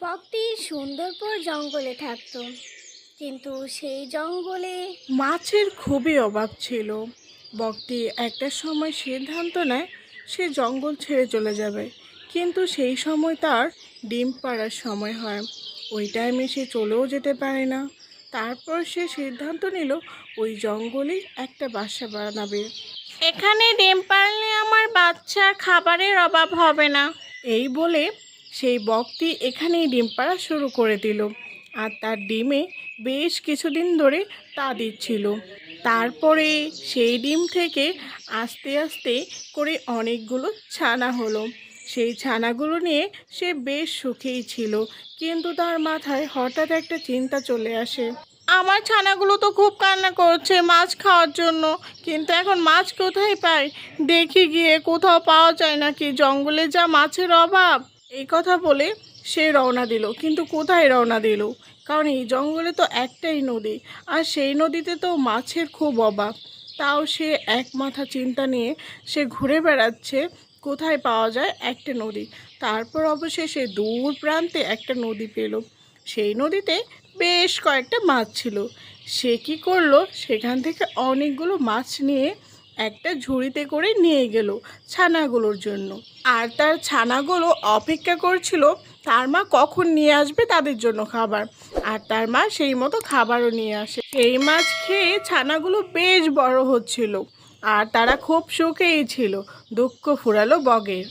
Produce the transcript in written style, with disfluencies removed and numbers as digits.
বকটি সুন্দরপুর জঙ্গলে থাকতো, কিন্তু সেই জঙ্গলে মাছের খুবই অভাব ছিল। বকটি একটা সময় সিদ্ধান্ত নেয় সে জঙ্গল ছেড়ে চলে যাবে, কিন্তু সেই সময় তার ডিম পাড়ার সময় হয়। ওই টাইমে সে চলেও যেতে পারে না। তারপর সে সিদ্ধান্ত নিল ওই জঙ্গলেই একটা বাসা বানাবে। এখানে ডিম পারলে আমার বাচ্চার খাবারের অভাব হবে না, এই বলে সেই বকটি এখানেই ডিম পাড়া শুরু করে দিল। আর তার ডিমে বেশ কিছুদিন ধরে তা দিচ্ছিল। তারপরে সেই ডিম থেকে আস্তে আস্তে করে অনেকগুলো ছানা হলো। সেই ছানাগুলো নিয়ে সে বেশ সুখেই ছিল, কিন্তু তার মাথায় হঠাৎ একটা চিন্তা চলে আসে। আমার ছানাগুলো তো খুব কান্না করছে মাছ খাওয়ার জন্য, কিন্তু এখন মাছ কোথায় পাই? দেখি গিয়ে কোথাও পাওয়া যায় নাকি, জঙ্গলে যা মাছের অভাব। এই কথা বলে সে রওনা দিল, কিন্তু কোথায় রওনা দিল? কারণ এই জঙ্গলে তো একটাই নদী, আর সেই নদীতে তো মাছের খুব অভাব। তাও সে এক মাথা চিন্তা নিয়ে সে ঘুরে বেড়াচ্ছে কোথায় পাওয়া যায় একটা নদী। তারপর অবশেষে দূর প্রান্তে একটা নদী পেল। সেই নদীতে বেশ কয়েকটা মাছ ছিল। সে কি করলো, সেখান থেকে অনেকগুলো মাছ নিয়ে একটা ঝুড়িতে করে নিয়ে গেল ছানাগুলোর জন্য। আর তার ছানাগুলো অপেক্ষা করছিল তার মা কখন নিয়ে আসবে তাদের জন্য খাবার। আর তার মা সেই মতো খাবারও নিয়ে আসে। সেই মাছ খেয়ে ছানাগুলো বেশ বড় হচ্ছিল, আর তারা খুব সুখেই ছিল। দুঃখ ফুরালো বগের।